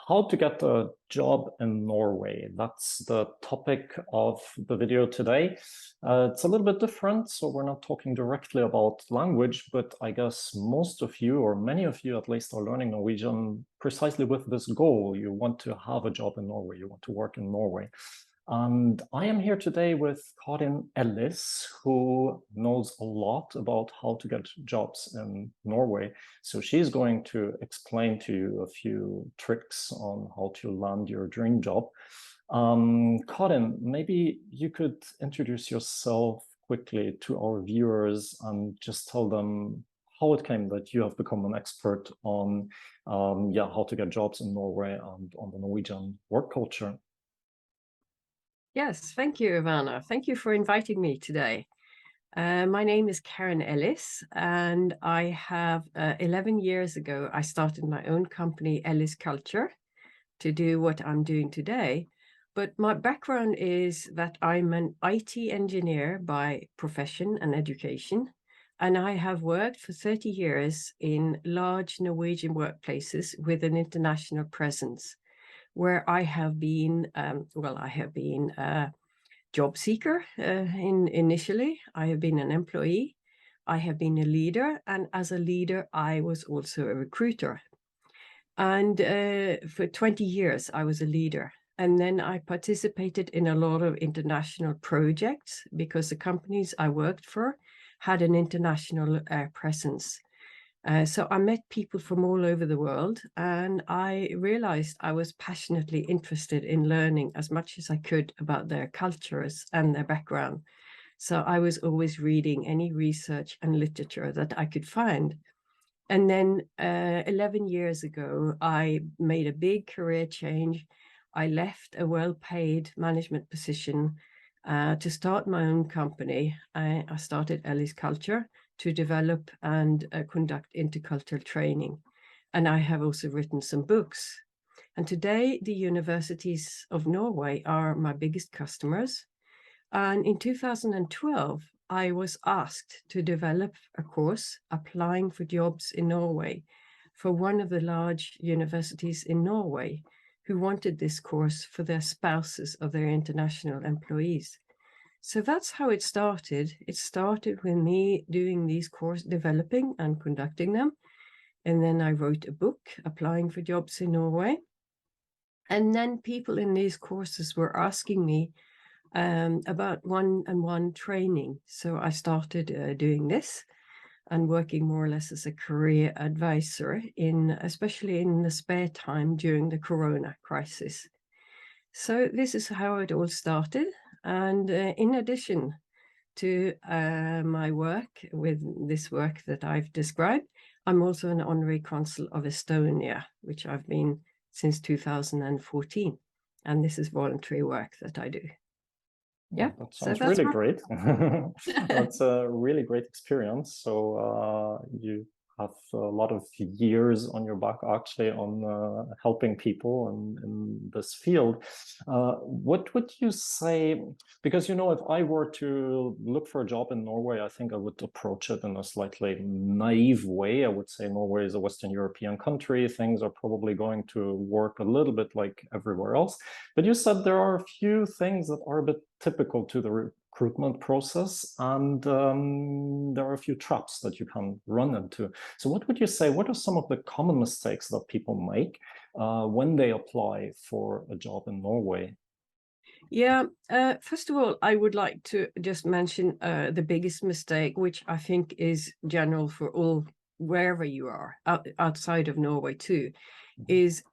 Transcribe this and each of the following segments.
How to get a job in Norway. That's the topic of the video today. It's a little bit different, so we're not talking directly about language, but I guess most of you, or many of you at least, are learning Norwegian precisely with this goal. You want to have a job in Norway, you want to work in Norway. And I am here today with Karin Ellis, who knows a lot about how to get jobs in Norway. So she's going to explain to you a few tricks on how to land your dream job. Karin, maybe you could introduce yourself quickly to our viewers and just tell them how it came that you have become an expert on how to get jobs in Norway and on the Norwegian work culture. Yes, thank you, Ivana. Thank you for inviting me today. My name is Karin Ellis, and I have 11 years ago, I started my own company, Ellisculture, to do what I'm doing today. But my background is that I'm an IT engineer by profession and education, and I have worked for 30 years in large Norwegian workplaces with an international presence, where I have been, a job seeker initially. I have been an employee. I have been a leader. And as a leader, I was also a recruiter. And for 20 years, I was a leader. And then I participated in a lot of international projects because the companies I worked for had an international presence. So I met people from all over the world, and I realized I was passionately interested in learning as much as I could about their cultures and their background. So I was always reading any research and literature that I could find. And then 11 years ago, I made a big career change. I left a well-paid management position to start my own company. I started Ellisculture to develop and conduct intercultural training. And I have also written some books. And today, the universities of Norway are my biggest customers. And in 2012, I was asked to develop a course applying for jobs in Norway for one of the large universities in Norway who wanted this course for their spouses of their international employees. So that's how it started. It started with me doing these courses, developing and conducting them. And then I wrote a book applying for jobs in Norway. And then people in these courses were asking me about one-on-one training. So I started doing this and working more or less as a career advisor, especially in the spare time during the Corona crisis. So this is how it all started. And in addition to my work with this work that I've described, I'm also an honorary consul of Estonia, which I've been since 2014. And this is voluntary work that I do. Yeah, that so sounds that's really great. That's a really great experience. So you have a lot of years on your back actually on helping people in this field. What would you say, because if I were to look for a job in Norway, I think I would approach it in a slightly naive way. I would say Norway is a Western European country. Things are probably going to work a little bit like everywhere else. But you said there are a few things that are a bit typical to the recruitment process, and there are a few traps that you can run into. So what would you say, what are some of the common mistakes that people make when they apply for a job in Norway? Yeah, first of all, I would like to just mention the biggest mistake, which I think is general for all, wherever you are, outside of Norway too, is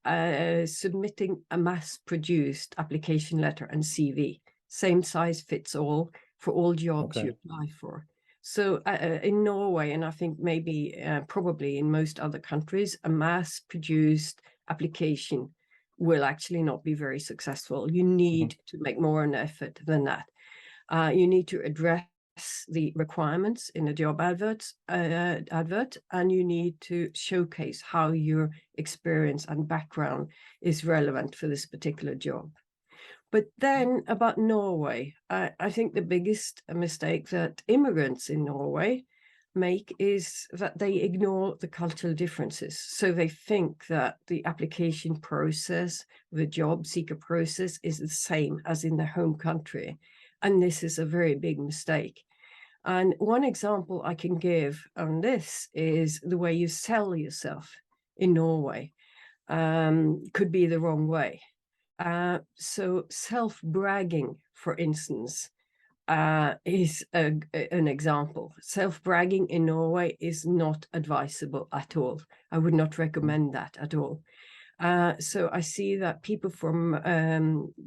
submitting a mass-produced application letter and CV. Same size fits all for all jobs you apply for. So in Norway, and I think maybe probably in most other countries, a mass-produced application will actually not be very successful. You need to make more an effort than that. You need to address the requirements in a job advert, and you need to showcase how your experience and background is relevant for this particular job. But then about Norway, I think the biggest mistake that immigrants in Norway make is that they ignore the cultural differences. So they think that the application process, the job seeker process, is the same as in their home country. And this is a very big mistake. And one example I can give on this is the way you sell yourself in Norway could be the wrong way. So self-bragging, for instance, is an example. Self-bragging in Norway is not advisable at all. I would not recommend that at all. So I see that people from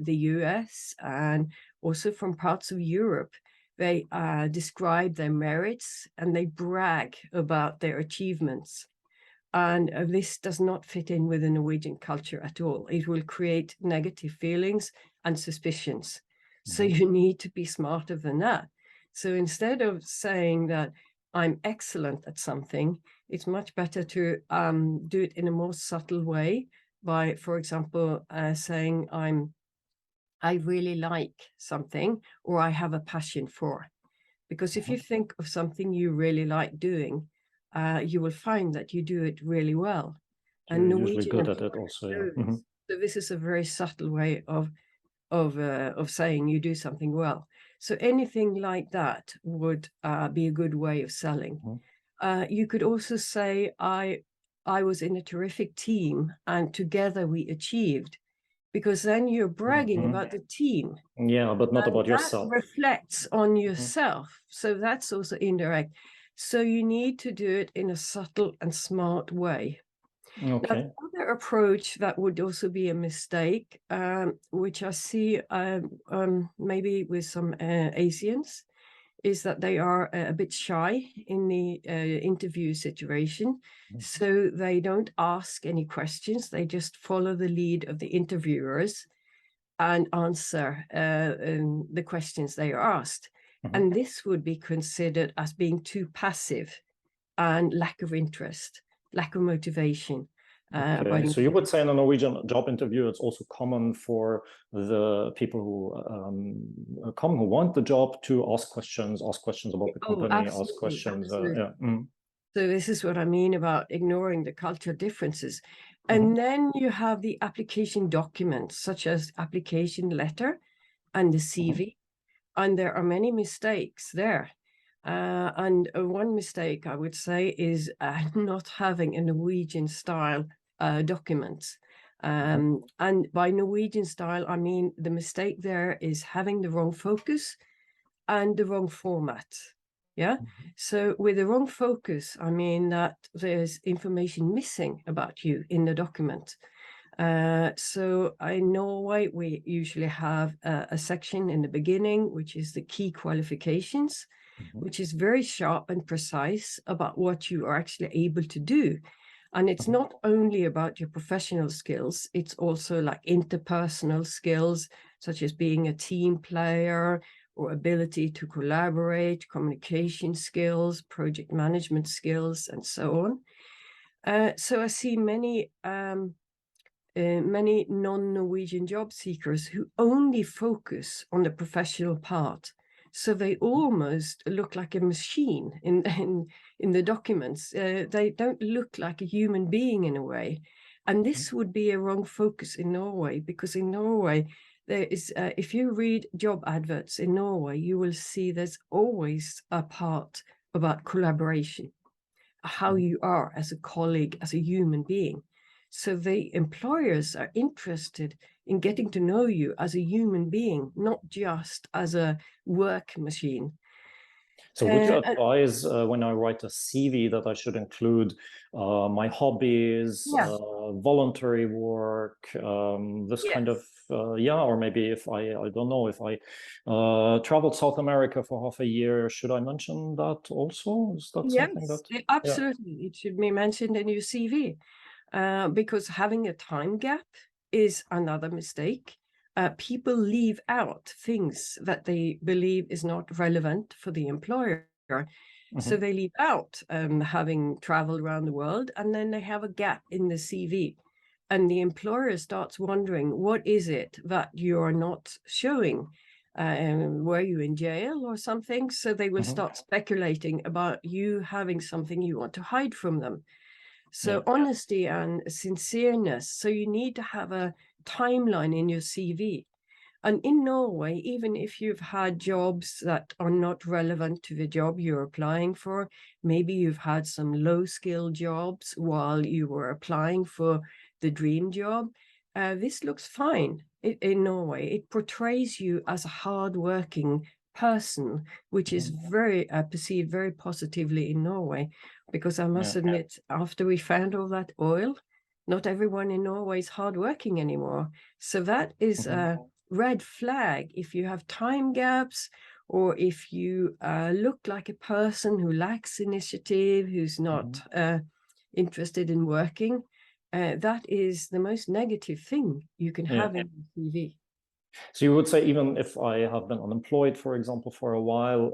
the US and also from parts of Europe, they describe their merits and they brag about their achievements. And this does not fit in with the Norwegian culture at all. It will create negative feelings and suspicions. So you need to be smarter than that. So instead of saying that I'm excellent at something, it's much better to do it in a more subtle way by, for example, saying I really like something, or I have a passion for. Because if you think of something you really like doing, you will find that you do it really well. You're And usually Norwegian good at it also, yeah. So this is a very subtle way of saying you do something well. So anything like that would be a good way of selling. You could also say, I was in a terrific team and together we achieved, because then you're bragging about the team. Yeah, but not about yourself. That reflects on yourself. So that's also indirect. So you need to do it in a subtle and smart way. Okay. Now, the other approach that would also be a mistake, which I see maybe with some Asians, is that they are a bit shy in the interview situation. So they don't ask any questions. They just follow the lead of the interviewers and answer the questions they are asked. And this would be considered as being too passive and lack of interest, lack of motivation. Okay, so you would say in a Norwegian job interview, it's also common for the people who come, who want the job, to ask questions about the company, ask questions. Yeah. So this is what I mean about ignoring the cultural differences. And then you have the application documents, such as application letter and the CV. And there are many mistakes there. And one mistake I would say is not having a Norwegian style document. And by Norwegian style, I mean the mistake there is having the wrong focus and the wrong format. Yeah. So with the wrong focus, I mean that there's information missing about you in the document. So in Norway, we usually have a section in the beginning, which is the key qualifications, which is very sharp and precise about what you are actually able to do. And it's not only about your professional skills, it's also like interpersonal skills, such as being a team player or ability to collaborate, communication skills, project management skills, and so on. So I see many non-Norwegian job seekers who only focus on the professional part. So they almost look like a machine in the documents. They don't look like a human being in a way. And this would be a wrong focus in Norway, because in Norway, there is, if you read job adverts in Norway, you will see there's always a part about collaboration, how you are as a colleague, as a human being. So the employers are interested in getting to know you as a human being, not just as a work machine. So would you advise when I write a CV that I should include my hobbies, voluntary work, this kind of, or maybe if I don't know, if I traveled South America for half a year, should I mention that also? Is that something that? Absolutely. It should be mentioned in your CV. Because having a time gap is another mistake. People leave out things that they believe is not relevant for the employer. So they leave out having traveled around the world, and then they have a gap in the CV. And the employer starts wondering, what is it that you're not showing? were you in jail or something? So they will start speculating about you having something you want to hide from them. So honesty and sincereness. So you need to have a timeline in your CV. And in Norway, even if you've had jobs that are not relevant to the job you're applying for, maybe you've had some low-skill jobs while you were applying for the dream job, this looks fine in Norway. It portrays you as a hard-working person, which is very perceived very positively in Norway, because I must admit, after we found all that oil, not everyone in Norway is hardworking anymore. So that is a red flag if you have time gaps, or if you look like a person who lacks initiative, who's not interested in working. That is the most negative thing you can have in your CV. So you would say, even if I have been unemployed, for example, for a while,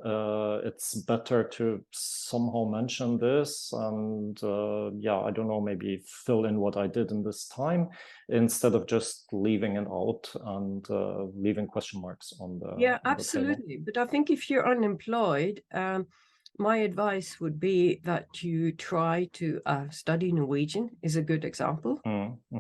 it's better to somehow mention this and, I don't know, maybe fill in what I did in this time, instead of just leaving it out and leaving question marks on the Yeah, on the table. absolutely. But I think if you're unemployed, my advice would be that you try to study Norwegian is a good example.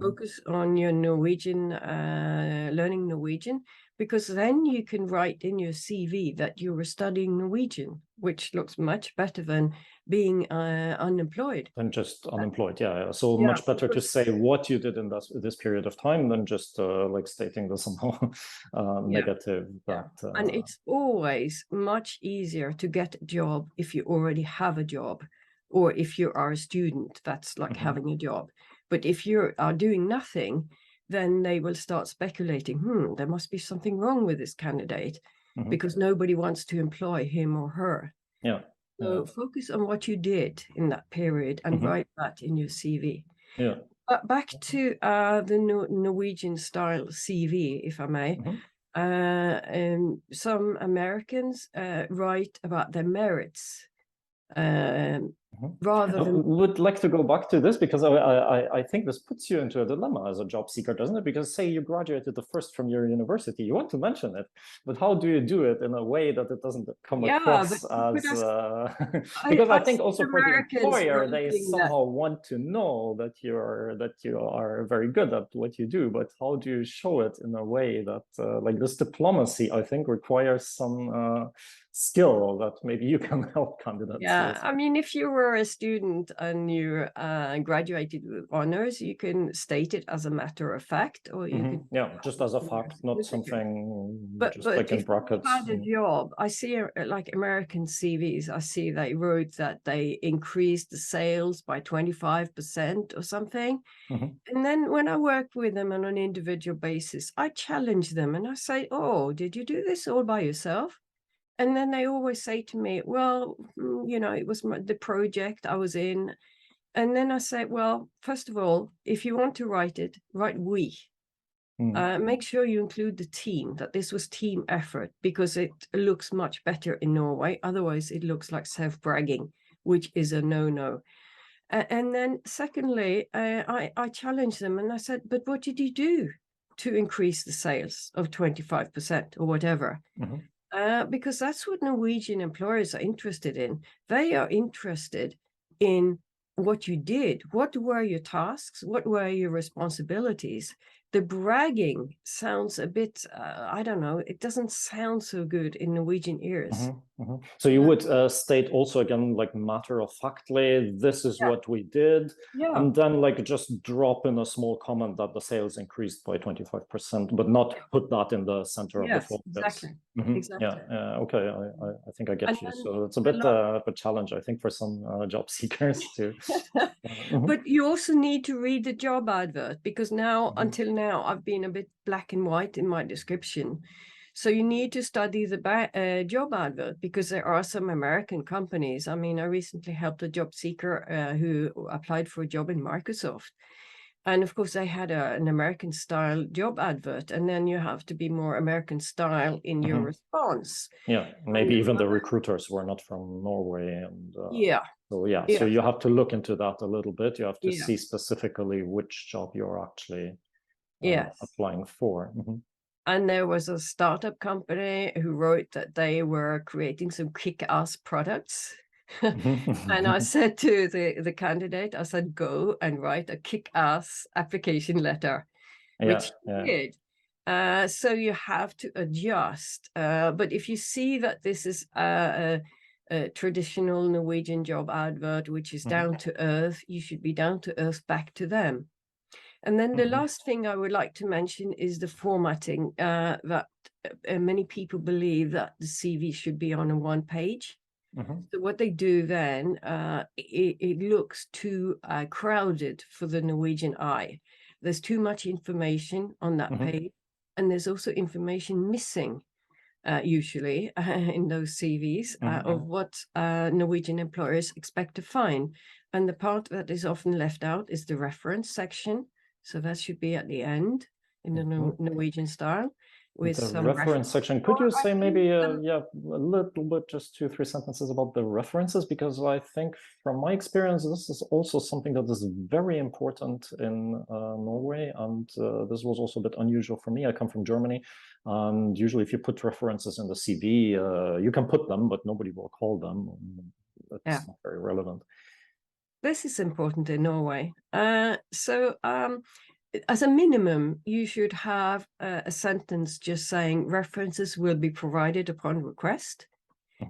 Focus on your Norwegian, learning Norwegian, because then you can write in your CV that you were studying Norwegian, which looks much better than being unemployed. Than just unemployed, So much better to say what you did in this period of time than just like stating the somehow negative. And it's always much easier to get a job if you already have a job, or if you are a student, that's like having a job. But if you are doing nothing, then they will start speculating, there must be something wrong with this candidate, because nobody wants to employ him or her. So focus on what you did in that period and write that in your CV. But back to the Norwegian style CV, if I may. Some Americans write about their merits rather than... I would like to go back to this, because I think this puts you into a dilemma as a job seeker, doesn't it? Because say you graduated the first from your university, you want to mention it, but how do you do it in a way that it doesn't come across as... because I think also for the employer, they somehow want to know that you are very good at what you do, but how do you show it in a way that like this diplomacy, I think, requires some skill that maybe you can help candidates with. I mean, if you were a student and you graduated with honors, you can state it as a matter of fact, or you could just as a fact, not something but like in if brackets. You had a job, I see like American CVs, I see they wrote that they increased the sales by 25% or something. And then when I work with them on an individual basis, I challenge them and I say, oh, did you do this all by yourself? And then they always say to me, well, it was the project I was in. And then I say, well, first of all, if you want to write it, write we. Make sure you include the team, that this was team effort, because it looks much better in Norway. Otherwise, it looks like self-bragging, which is a no-no. And then secondly, I challenged them and I said, but what did you do to increase the sales of 25% or whatever? Because that's what Norwegian employers are interested in. They are interested in what you did. What were your tasks? What were your responsibilities? The bragging sounds a bit, I don't know, it doesn't sound so good in Norwegian ears. So you would state also, again, like matter of factly, this is what we did. And then like just drop in a small comment that the sales increased by 25%, but not put that in the center of the focus. Exactly. Okay, I think I get you. So it's a bit of a challenge, I think, for some job seekers too. But you also need to read the job advert, because now, until now, I've been a bit black and white in my description. So you need to study the job advert, because there are some American companies. I mean, I recently helped a job seeker who applied for a job in Microsoft. And of course, they had an American style job advert, and then you have to be more American style in your response. Maybe even the recruiters were not from Norway. And so you have to look into that a little bit. You have to see specifically which job you're actually applying for. And there was a startup company who wrote that they were creating some kick-ass products. And I said to the candidate, I said, go and write a kick-ass application letter, which he did. So you have to adjust. But if you see that this is a traditional Norwegian job advert, which is down to earth, you should be down to earth back to them. And then the last thing I would like to mention is the formatting, that many people believe that the CV should be on a one page. So what they do then, it looks too crowded for the Norwegian eye. There's too much information on that page, and there's also information missing, usually, in those CVs of what Norwegian employers expect to find. And the part that is often left out is the reference section. So that should be at the end in the Norwegian style. With the some reference section. Could you say maybe a little bit, just 2-3 sentences about the references? Because I think from my experience, this is also something that is very important in Norway. And this was also a bit unusual for me. I come from Germany. And usually if you put references in the CV, you can put them, but nobody will call them. That's not very relevant. This is important in Norway. As a minimum, you should have a sentence just saying references will be provided upon request.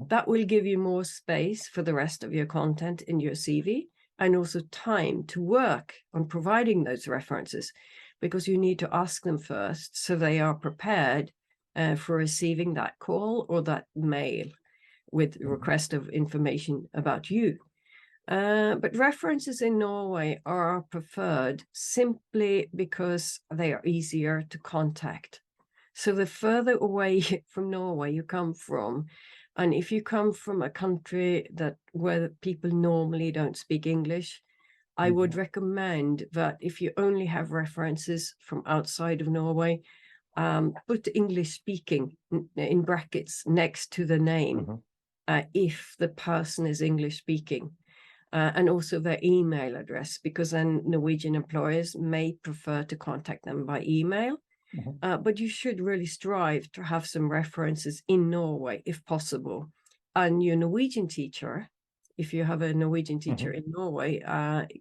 That will give you more space for the rest of your content in your CV, and also time to work on providing those references, because you need to ask them first so they are prepared for receiving that call or that mail with request of information about you. But references in Norway are preferred simply because they are easier to contact. So the further away from Norway you come from, and if you come from a country where people normally don't speak English, I would recommend that if you only have references from outside of Norway, put English speaking in brackets next to the name, if the person is English speaking. And also their email address, because then Norwegian employers may prefer to contact them by email. But you should really strive to have some references in Norway, if possible. And your Norwegian teacher, if you have a Norwegian teacher in Norway,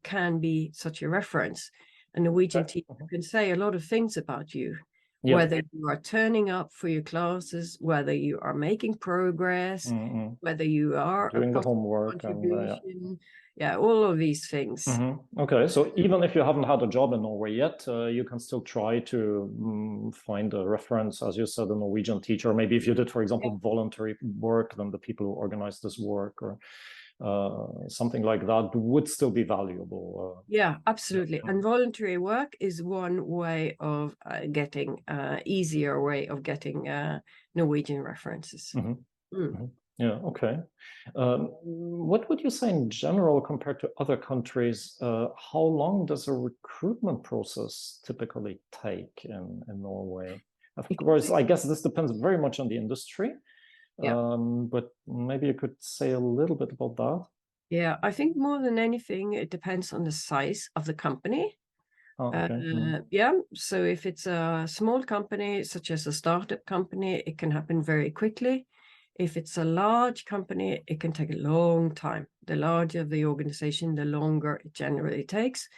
can be such a reference. A Norwegian teacher can say a lot of things about you, whether you are turning up for your classes, whether you are making progress, whether you are doing the homework, and all of these things. Okay, so even if you haven't had a job in Norway yet, you can still try to find a reference, as you said, a Norwegian teacher. Maybe if you did, for example, voluntary work, then the people who organize this work or something like that would still be valuable. Yeah, absolutely. And voluntary work is one way of getting easier way of getting Norwegian references. Yeah, okay. What would you say in general compared to other countries? How long does a recruitment process typically take in Norway? Of course, I guess this depends very much on the industry, but maybe you could say a little bit about that. Yeah, I think more than anything, it depends on the size of the company. So if it's a small company, such as a startup company, it can happen very quickly. If it's a large company, it can take a long time. The larger the organization, the longer it generally takes.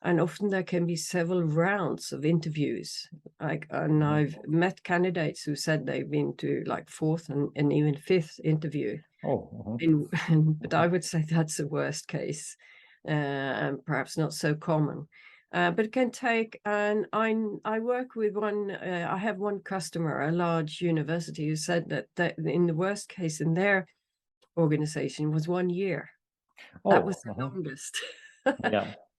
And often there can be several rounds of interviews. And I've met candidates who said they've been to like 4th and even 5th interview. But I would say that's the worst case, and perhaps not so common. But it can take, and I work with I have one customer, a large university, who said that in the worst case in their organization was 1 year. That was the longest.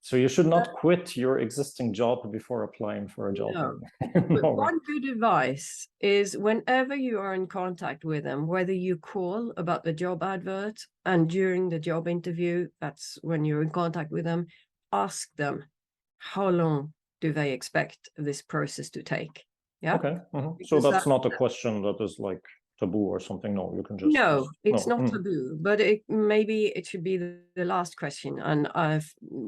So you should not quit your existing job before applying for a job. No. But one good advice is whenever you are in contact with them, whether you call about the job advert and during the job interview, that's when you're in contact with them, ask them, how long do they expect this process to take? Yeah. Okay. So that's not a question that is like taboo or something. No, you can just. No, it's not taboo, but maybe it should be the last question, and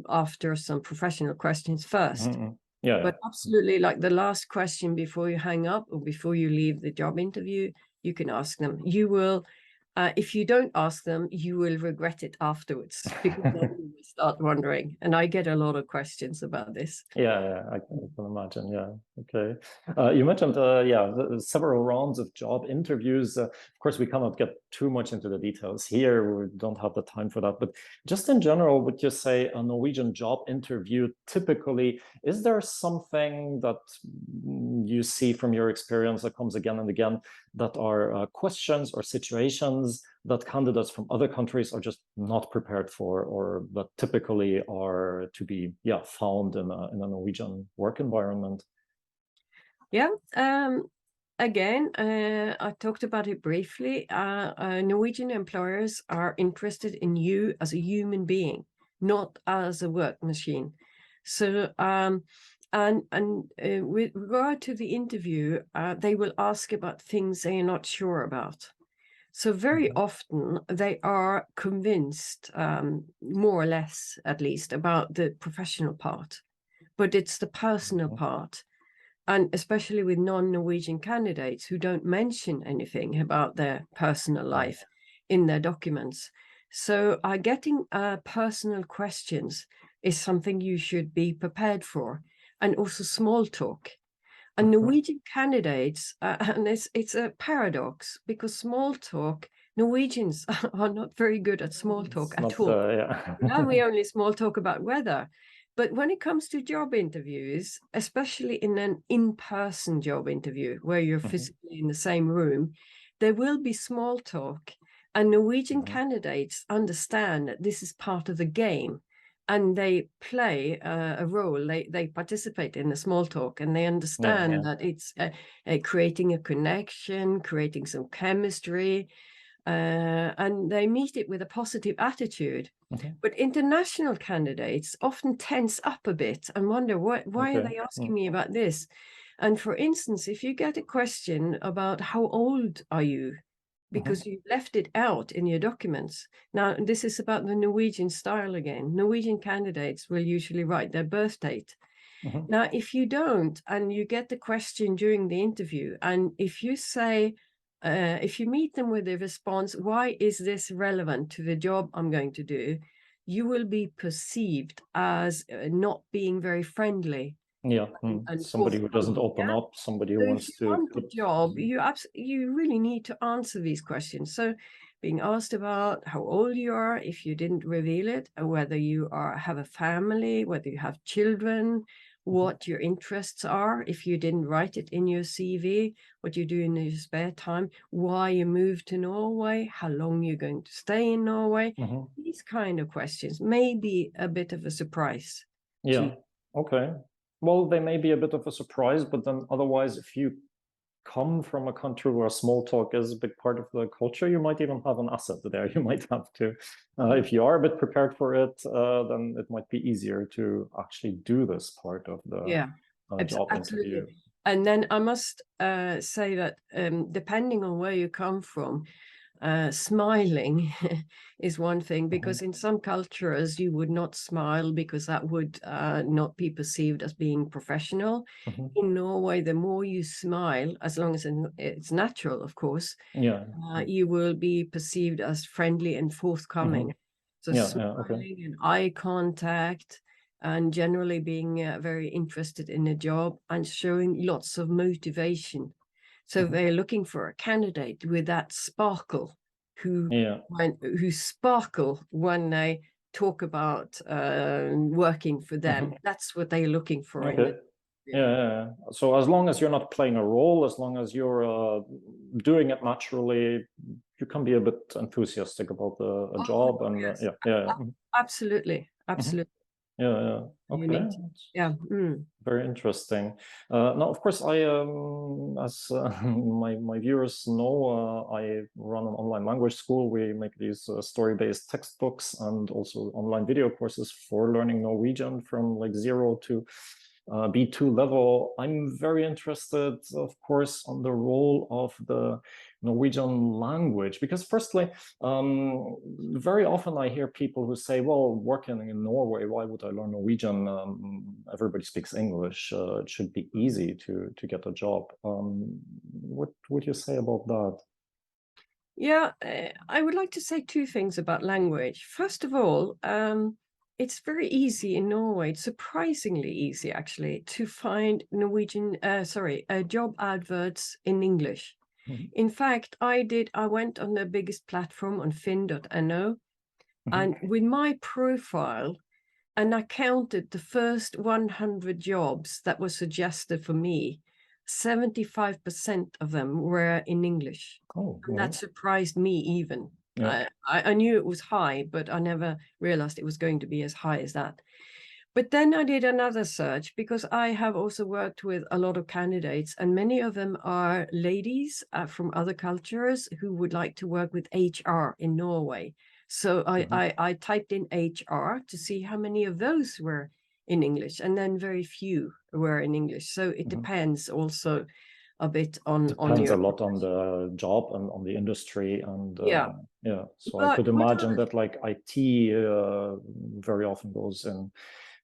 after some professional questions first. Yeah. But absolutely, like the last question before you hang up or before you leave the job interview, you can ask them. You will, if you don't ask them, you will regret it afterwards, because then you will start wondering. And I get a lot of questions about this. Yeah, I can imagine. Yeah, okay. You mentioned, several rounds of job interviews. Of course, we cannot get too much into the details here. We don't have the time for that. But just in general, would you say a Norwegian job interview typically, is there something that you see from your experience that comes again and again that are questions or situations that candidates from other countries are just not prepared for, or that typically are to be found in a Norwegian work environment? Yeah. Again, I talked about it briefly. Norwegian employers are interested in you as a human being, not as a work machine. So, with regard to the interview, they will ask about things they are not sure about. So very often they are convinced, more or less at least, about the professional part, but it's the personal part. And especially with non-Norwegian candidates who don't mention anything about their personal life in their documents. So getting personal questions is something you should be prepared for, and also small talk. And Norwegian candidates, and it's a paradox, because small talk, Norwegians are not very good at small talk at all. Now we only small talk about weather. But when it comes to job interviews, especially in an in-person job interview where you're physically in the same room, there will be small talk. And Norwegian candidates understand that this is part of the game, and they play a role. They participate in the small talk, and they understand that it's creating a connection, creating some chemistry, and they meet it with a positive attitude. But international candidates often tense up a bit and wonder, why are they asking me about this? And for instance, if you get a question about how old are you, because you left it out in your documents. Now, this is about the Norwegian style again. Norwegian candidates will usually write their birth date. Now, if you don't, and you get the question during the interview, and if you say, if you meet them with a response, why is this relevant to the job I'm going to do? You will be perceived as not being very friendly. And Somebody who doesn't open up, somebody who wants to want a job, you really need to answer these questions. So being asked about how old you are, if you didn't reveal it, or whether you have a family, whether you have children, what your interests are, if you didn't write it in your CV, what you do in your spare time, why you moved to Norway, how long you're going to stay in Norway. These kind of questions may be a bit of a surprise. Okay. Well, they may be a bit of a surprise, but then otherwise, if you come from a country where small talk is a big part of the culture, you might even have an asset there. You might have to, if you are a bit prepared for it, then it might be easier to actually do this part of the job interview. And then I must say that depending on where you come from, smiling is one thing, because in some cultures you would not smile because that would not be perceived as being professional. In Norway, the more you smile, as long as it's natural, of course, you will be perceived as friendly and forthcoming. So smiling and eye contact, and generally being very interested in a job and showing lots of motivation. So they're looking for a candidate with that sparkle, who sparkle when they talk about working for them. That's what they're looking for. So as long as you're not playing a role, as long as you're doing it naturally, you can be a bit enthusiastic about a job. And yes. Absolutely. Okay. Very interesting. Now, of course, I as my viewers know, I run an online language school. We make these story-based textbooks and also online video courses for learning Norwegian from like 0 to B2 level. I'm very interested, of course, on the role of the Norwegian language, because firstly, very often I hear people who say, well, working in Norway, why would I learn Norwegian? Everybody speaks English. It should be easy to get a job. What would you say about that? Yeah, I would like to say two things about language. First of all, it's very easy in Norway, it's surprisingly easy actually, to find job adverts in English. Mhm. In fact, I went on the biggest platform on fin.no, and with my profile, and I counted the first 100 jobs that were suggested for me, 75% of them were in English. Oh, And that well, surprised me even. yeah. I knew it was high, but I never realized it was going to be as high as that. But then I did another search because I have also worked with a lot of candidates, and many of them are ladies from other cultures who would like to work with HR in Norway. So I typed in HR to see how many of those were in English, and then very few were in English. So it depends also a bit on Depends a your lot on the job and on the industry, and yeah. yeah. So I But could imagine that like IT very often goes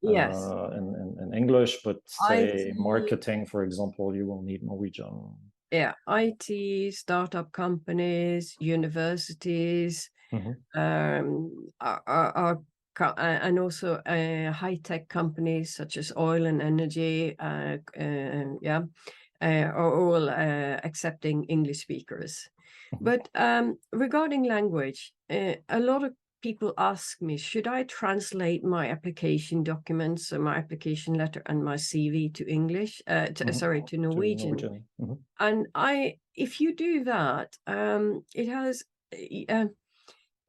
yes, in English, but say IT, marketing, for example, you will need Norwegian. yeah, IT, startup companies, universities, Mhm. and also high-tech companies such as oil and energy, yeah, are all accepting English speakers. Mhm. But regarding language, a lot of people ask me, should I translate my application documents or my application letter and my CV to English, Mhm. to To Norwegian? Norwegian. Mhm. And if you do that, it has,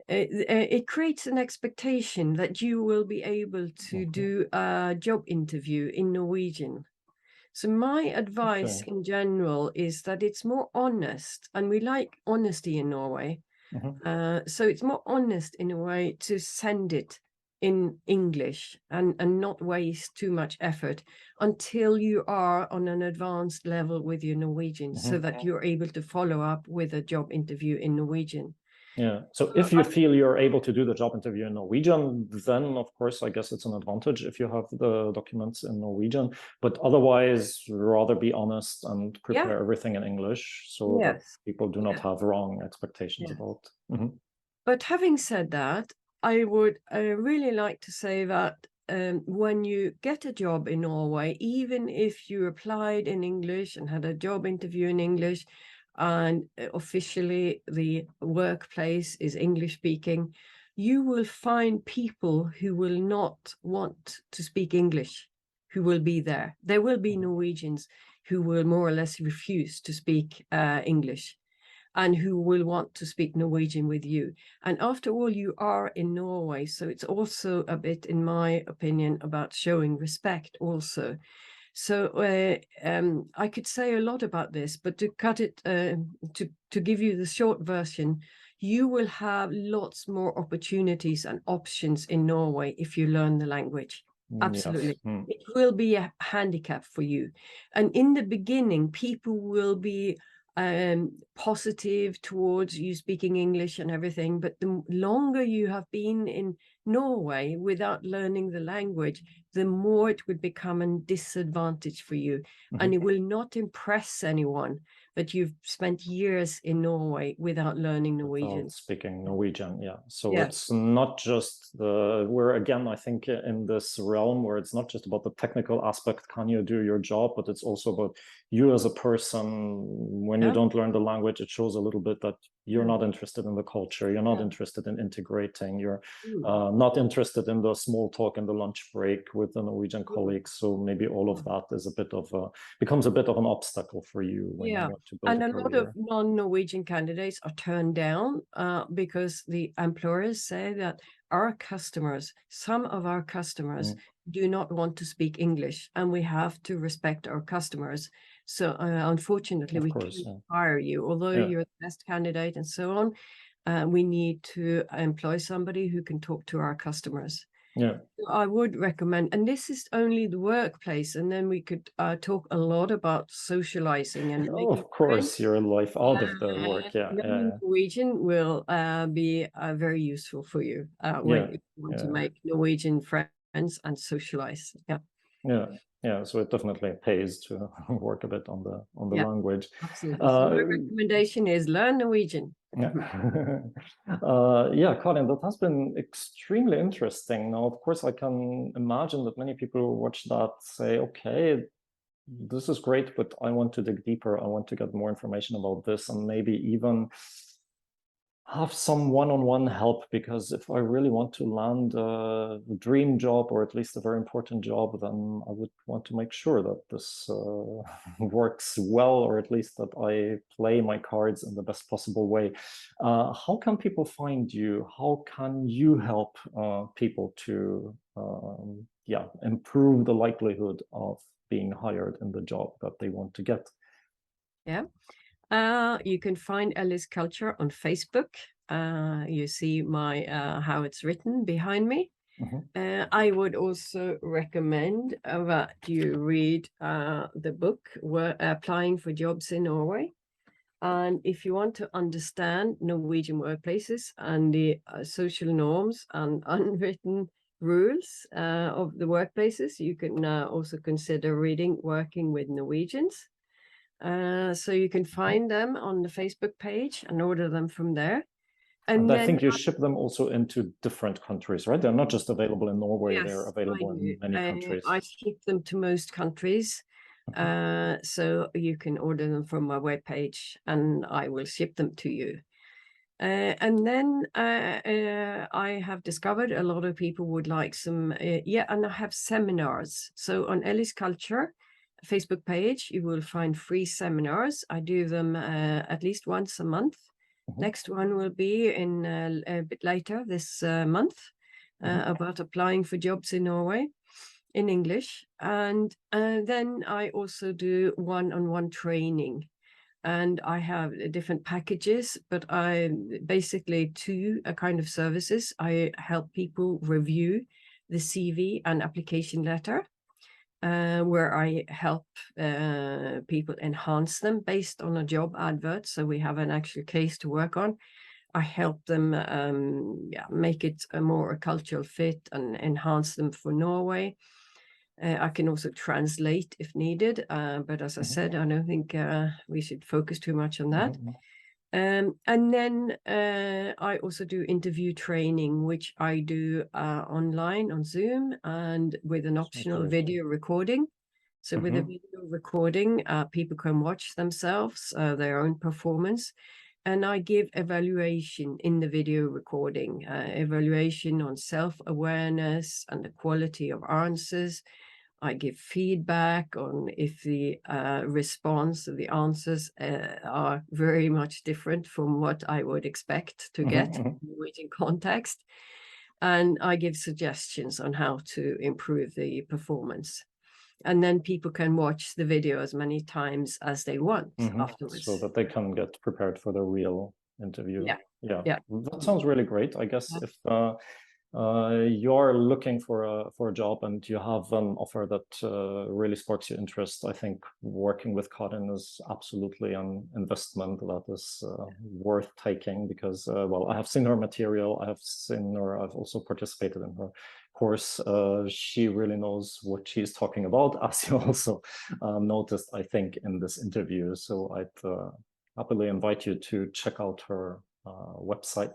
it creates an expectation that you will be able to do a job interview in Norwegian. So my advice Okay. in general is that it's more honest, and we like honesty in Norway. Mhm. So it's more honest in a way to send it in English and not waste too much effort until you are on an advanced level with your Norwegian, so Mhm. that you're able to follow up with a job interview in Norwegian. Yeah. So if you feel you're able to do the job interview in Norwegian, then of course, I guess it's an advantage if you have the documents in Norwegian. But otherwise, rather be honest and Yeah, prepare everything in English so that yes, people do not yeah, have wrong expectations yeah. about. Mhm. But having said that, I would really like to say that when you get a job in Norway, even if you applied in English and had a job interview in English, and officially the workplace is English speaking, you will find people who will not want to speak English, who will be there. There will be Norwegians who will more or less refuse to speak English, and who will want to speak Norwegian with you. And after all, you are in Norway, so it's also a bit, in my opinion, about showing respect also. So I could say a lot about this, but to cut it, to give you the short version, you will have lots more opportunities and options in Norway if you learn the language. Yes. Absolutely. It will be a handicap for you. And in the beginning, people will be positive towards you speaking English and everything. But the longer you have been in Norway without learning the language, the more it would become a disadvantage for you. And it will not impress anyone that you've spent years in Norway without learning Without Norwegian. speaking Norwegian, yeah. So Yeah. it's not just we're again, I think, in this realm where it's not just about the technical aspect, can you do your job, but it's also about you as a person. When you Yeah. don't learn the language, it shows a little bit that you're Yeah. not interested in the culture, you're not Yeah. interested in integrating, you're Mm. not interested in the small talk in the lunch break with the Norwegian Mm. colleagues. So maybe all of that is a bit of becomes a bit of an obstacle for you when you Yeah, want to build a and a lot of career. non-Norwegian candidates are turned down because the employers say that some of our customers do not want to speak English, and we have to respect our customers. So unfortunately, Of we course, can't yeah. hire you, although Yeah. you're the best candidate and so on. We need to employ somebody who can talk to our customers. Yeah. I would recommend, and this is only the workplace, and then we could talk a lot about socializing and Oh, making of friends. course, your life out of the work. Yeah. Learning Norwegian will be very useful for you when Yeah. you want to Yeah. make Norwegian friends and socialize. Yeah. Yeah. Yeah. So it definitely pays to work a bit on the Yeah, language. absolutely. So my recommendation is learn Norwegian. Yeah. Yeah, Karin, that has been extremely interesting. Now, of course, I can imagine that many people who watch that say, okay, this is great, but I want to dig deeper. I want to get more information about this and maybe even have some one-on-one help, because if I really want to land a dream job, or at least a very important job, then I would want to make sure that this works well, or at least that I play my cards in the best possible way. How can people find you? How can you help people to improve the likelihood of being hired in the job that they want to get? Yeah. You can find Ellisculture on Facebook. You see my how it's written behind me. I would also recommend that you read the book Applying for Jobs in Norway. And if you want to understand Norwegian workplaces and the social norms and unwritten rules of the workplaces, you can also consider reading Working with Norwegians. So you can find them on the Facebook page and order them from there. And And I then, think you ship them also into different countries, right? They're not just available in Norway, they're yes, I available do. in many countries. I ship them to most countries. So you can order them from my webpage and I will ship them to you. And then I have discovered a lot of people would like some, and I have seminars. So on Ellisculture Facebook page, you will find free seminars. I do them at least once a month. Next one will be in a bit later this month about applying for jobs in Norway in English. And then I also do one-on-one training. And I have different packages, but I basically two kind of services. I help people review the CV and application letter, where I help people enhance them based on a job advert. So we have an actual case to work on. I help them make it a more cultural fit and enhance them for Norway. I can also translate if needed, but as I said, I don't think we should focus too much on that. And then I also do interview training, which I do online on Zoom and with an optional video recording. So with a video recording, people can watch themselves, their own performance. And I give evaluation in the video recording, evaluation on self-awareness and the quality of answers. I give feedback on if the response of the answers are very much different from what I would expect to get in the Norwegian context. And I give suggestions on how to improve the performance. And then people can watch the video as many times as they want afterwards. So that they can get prepared for the real interview. Yeah. That sounds really great. I guess if you're looking for a job and you have an offer that really sparks your interest, I think working with Karin is absolutely an investment that is worth taking, because well, I have seen her material, I've also participated in her course. She really knows what she's talking about, as you also noticed, I think, in this interview. So I'd happily invite you to check out her website.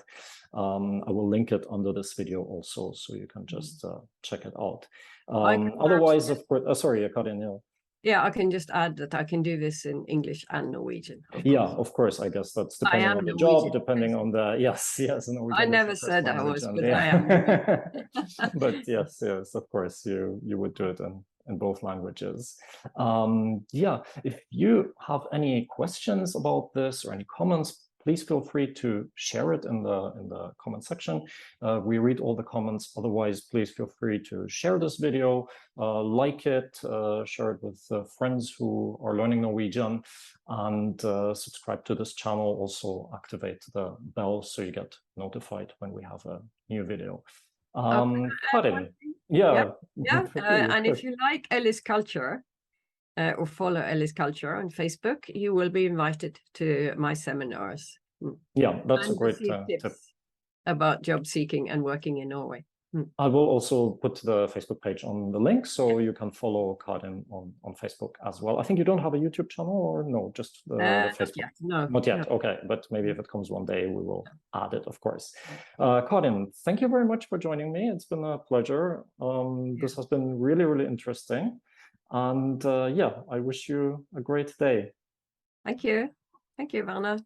I will link it under this video also, so you can just check it out. Otherwise, of course, sorry, Karin. Yeah, I can just add that I can do this in English and Norwegian. Of course, I guess that's depending on the job, depending on the, yes, Norwegian. I never said I was, but I am. But yes, of course, you would do it in both languages. If you have any questions about this or any comments, please feel free to share it in the comment section. We read all the comments. Otherwise, please feel free to share this video, like it, share it with friends who are learning Norwegian, and subscribe to this channel. Also activate the bell so you get notified when we have a new video. Karin, yeah, and if you like Ellisculture or follow Ellisculture on Facebook, you will be invited to my seminars. Yeah, that's and a great receive tips tip. about job seeking and working in Norway. I will also put the Facebook page on the link, so you can follow Karin on Facebook as well. I think you don't have a YouTube channel, or no, just the Facebook? Not yet, no. Not yet, no. Okay, but maybe if it comes one day, we will add it, of course. Karin, thank you very much for joining me. It's been a pleasure. This has been really, really interesting. And yeah, I wish you a great day. Thank you. Thank you, Werner.